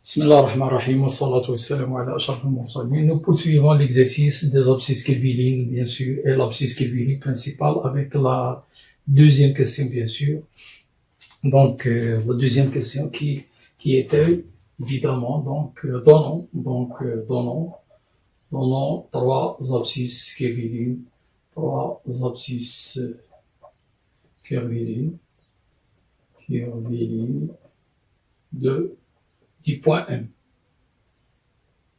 Bismillahirrahmanirrahim, wa salatu wa salam ala ashraf al-mursalin. Nous poursuivons l'exercice des abscisses kelviniennes, bien sûr, et l'abscisse kelvinienne principale avec la deuxième question, bien sûr. Donc, la deuxième question qui était, évidemment, donnons trois abscisses kelviniennes, du point M.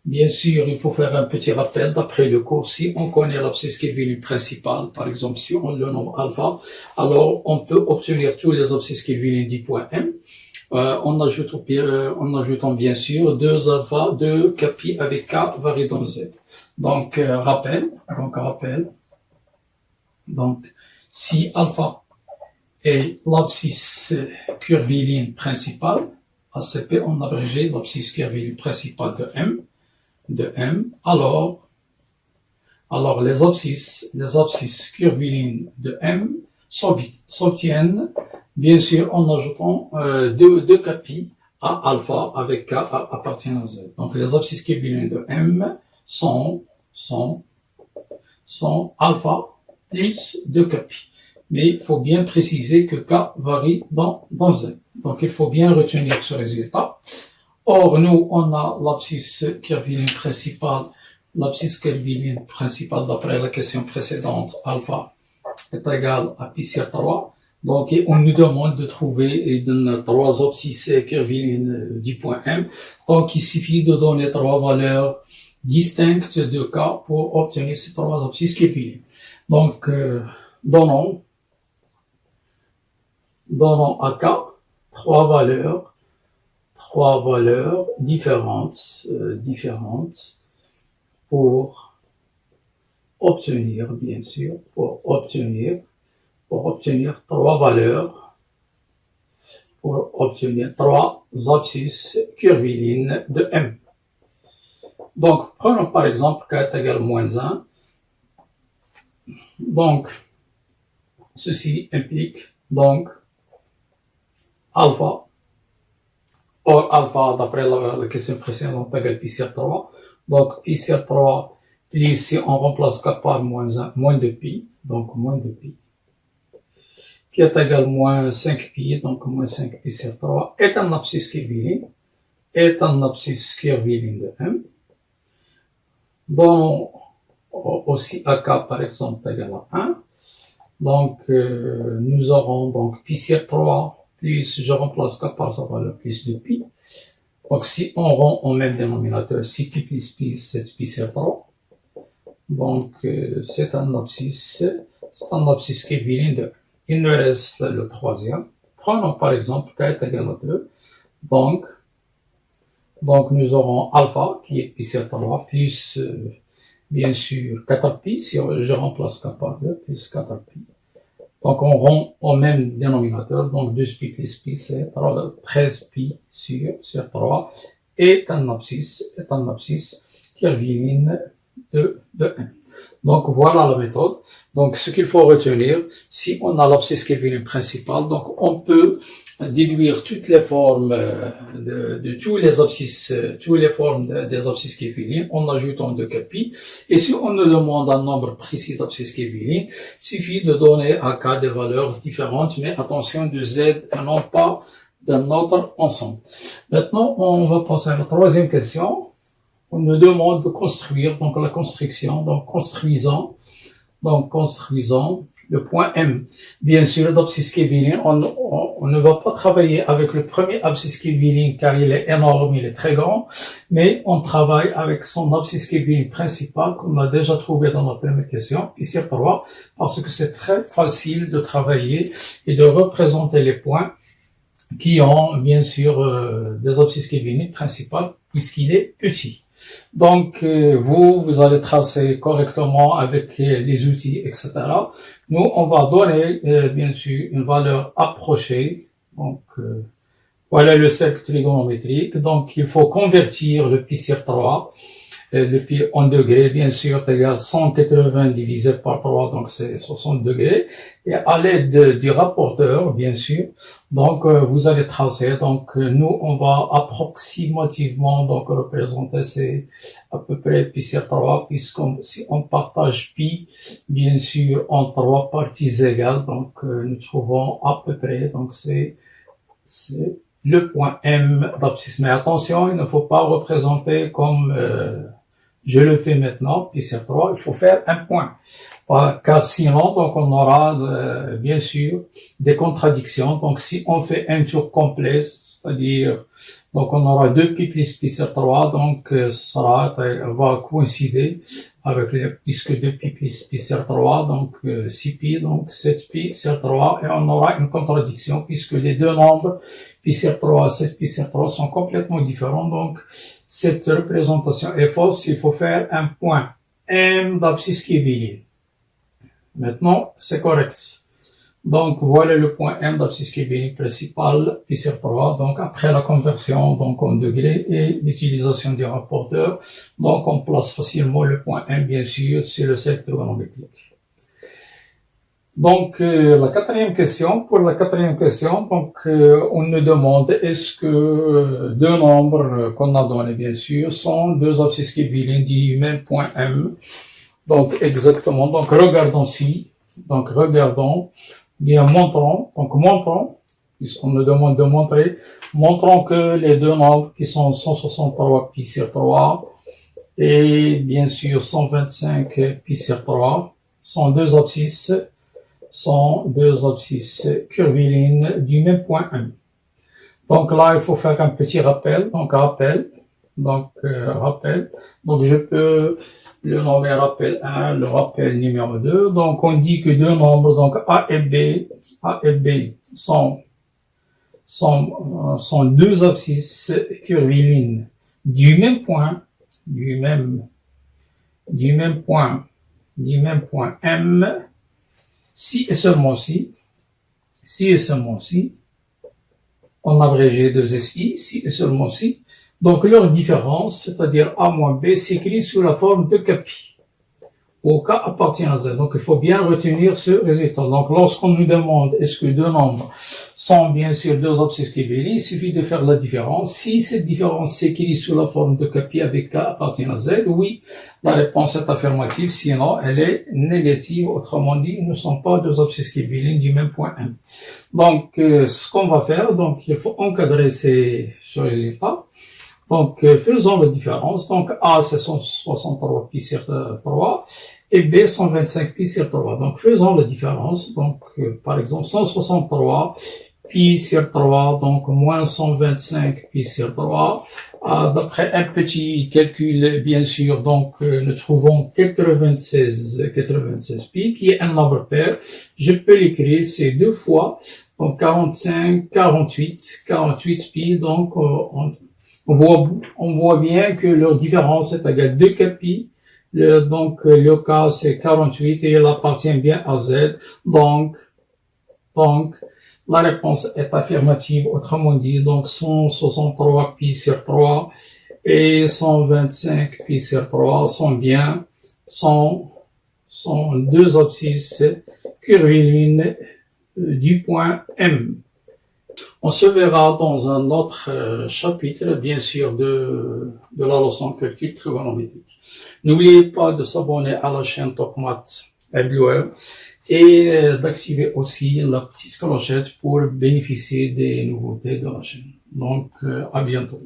Bien sûr, il faut faire un petit rappel d'après le cours. Si on connaît l'abscisse kelvinienne principale, par exemple, si on le nomme alpha, alors on peut obtenir tous les abscisses kelviniennes du point M, en ajoutant bien sûr deux alpha, deux capi avec K varié dans Z. Donc, rappel. Donc, si alpha est l'abscisse curviligne principale, ACP, on abrégé l'abscisse curviligne principale de M, alors les abscisses curvilignes de M s'obtiennent, bien sûr, en ajoutant deux capi à alpha avec K appartenant à Z. Donc, les abscisses curvilignes de M sont alpha plus 2 capi. Mais il faut bien préciser que K varie dans Z. Donc, il faut bien retenir ce résultat. Or, nous, on a l'abscisse curviligne principale d'après la question précédente, alpha est égal à pi sur 3. Donc, on nous demande de trouver trois abscisses curvilignes du point M. Donc, il suffit de donner trois valeurs distinctes de K pour obtenir ces trois abscisses curvilignes. Donc, donnons à K trois valeurs différentes pour obtenir trois abscisses curvilignes de M. Donc, prenons par exemple K est égal à moins 1. Donc, ceci implique donc alpha. Or, alpha, d'après la question précédente, est égal à pi sur 3. Donc, pi sur 3, puis si on remplace K par moins 1, moins de pi, donc moins de pi, qui est égal à moins 5 pi, donc moins 5 pi sur 3, est un abscisse curviligne de M. Donnons aussi à K, par exemple, égal à 1. Donc, nous aurons donc pi sur 3, plus je remplace K par sa valeur plus de pi. Donc, si on rend au même dénominateur, 6 pi plus pi, 7 pi sur 3. Donc, c'est un abscisse curviligne de M. Il nous reste le troisième. Prenons par exemple K est égal à 2. Donc, nous aurons alpha, qui est pi sur 3, plus, bien sûr, 4 pi, si je remplace K par 2, plus 4 pi. Donc, on rend au même dénominateur, donc 2 pi plus pi, c'est 13 pi sur 3, est un abscisse curviligne de M. Donc, voilà la méthode. Donc, ce qu'il faut retenir, si on a l'abscisse curviligne principale, donc on peut déduire toutes les formes de tous les abscisses, toutes les formes des abscisses curvilignes en ajoutant 2 capi. Et si on nous demande un nombre précis d'abscisses curvilignes, il suffit de donner à K des valeurs différentes, mais attention de Z et non pas d'un autre ensemble. Maintenant, on va passer à la troisième question. On nous demande de construire, donc la construction, donc construisons le point M. Bien sûr, l'abscisse curviligne, on ne va pas travailler avec le premier abscisse curviligne car il est énorme, il est très grand, mais on travaille avec son abscisse curviligne principale, comme on l'a déjà trouvé dans la première question, pi sur 3, parce que c'est très facile de travailler et de représenter les points qui ont, bien sûr, des abscisses curvilignes principales, puisqu'il est petit. Donc, vous allez tracer correctement avec les outils, etc. Nous, on va donner, bien sûr, une valeur approchée. Donc, voilà le cercle trigonométrique. Donc, il faut convertir le pi sur 3 le pi en degrés, bien sûr, est égal à 180 divisé par 3, donc c'est 60 degrés. Et à l'aide du rapporteur, bien sûr, donc vous allez tracer. Donc nous, on va approximativement donc représenter c'est à peu près pi sur 3, puisqu'on si on partage pi, bien sûr, en 3 parties égales, donc nous trouvons à peu près, donc c'est le point M d'abscisse. Mais attention, il ne faut pas représenter comme je le fais maintenant, pi sur 3, il faut faire un point. Car sinon, donc, on aura, bien sûr, des contradictions. Donc, si on fait un tour complet, c'est-à-dire, donc, on aura 2 pi plus pi sur 3, donc, va coïncider avec puisque 2 pi plus pi sur 3, donc, 6 pi, donc, 7 pi sur 3, et on aura une contradiction puisque les deux nombres, pi sur 3, 7 pi sur 3 sont complètement différents. Donc, cette représentation est fausse. Il faut faire un point M d'abscisse qui est vide. Maintenant, c'est correct. Donc, voilà le point M d'abscisse qui est principal, pi sur 3. Donc, après la conversion, donc, en degrés et l'utilisation du rapporteur, donc, on place facilement le point M, bien sûr, sur le cercle trigonométrique. Donc, la quatrième question, donc, on nous demande est-ce que deux nombres qu'on a donnés, bien sûr, sont deux abscisses qui viennent du même point M. Donc, exactement. Donc, regardons ici. Donc, regardons. Bien, montrons, puisqu'on nous demande de montrer, montrons que les deux nombres qui sont 163 pi sur 3 et bien sûr 125 pi sur 3 sont deux abscisses curvilignes du même point M. Donc là, il faut faire un petit rappel. Donc, rappel. Donc, je peux le nommer rappel 1, le rappel numéro 2. Donc, on dit que deux nombres, donc A et B sont deux abscisses curvilignes du même point M, si et seulement si, on abrégé 2SI, si et seulement si. Donc, leur différence, c'est-à-dire A moins B, s'écrit sous la forme de K-pi, au K appartient à Z. Donc, il faut bien retenir ce résultat. Donc, lorsqu'on nous demande est-ce que deux nombres sont bien sûr deux abscisses curvilignes, il suffit de faire la différence. Si cette différence s'écrit sous la forme de K-pi avec K appartient à Z, oui, la réponse est affirmative, sinon elle est négative. Autrement dit, ils ne sont pas deux abscisses curvilignes du même point M. Donc, ce qu'on va faire, donc, il faut encadrer ce résultat. Donc, faisons la différence. Donc, A, c'est 163 pi sur 3 et B, 125 pi sur 3. Donc, faisons la différence. Donc, par exemple, 163 pi sur 3, donc moins 125 pi sur 3. D'après un petit calcul, bien sûr, donc, nous trouvons 96 pi, qui est un nombre pair. Je peux l'écrire, c'est deux fois, donc 48 pi, donc, on voit bien que leur différence est égale 2 pi. Donc, le K, c'est 48 et il appartient bien à Z. Donc, la réponse est affirmative. Autrement dit, donc, 163 pi sur 3 et 125 pi sur 3 sont deux abscisses curvilignes du point M. On se verra dans un autre chapitre, bien sûr, de la leçon calcul trigonométrique. N'oubliez pas de s'abonner à la chaîne Top Maths Everywhere et d'activer aussi la petite clochette pour bénéficier des nouveautés de la chaîne. Donc, à bientôt.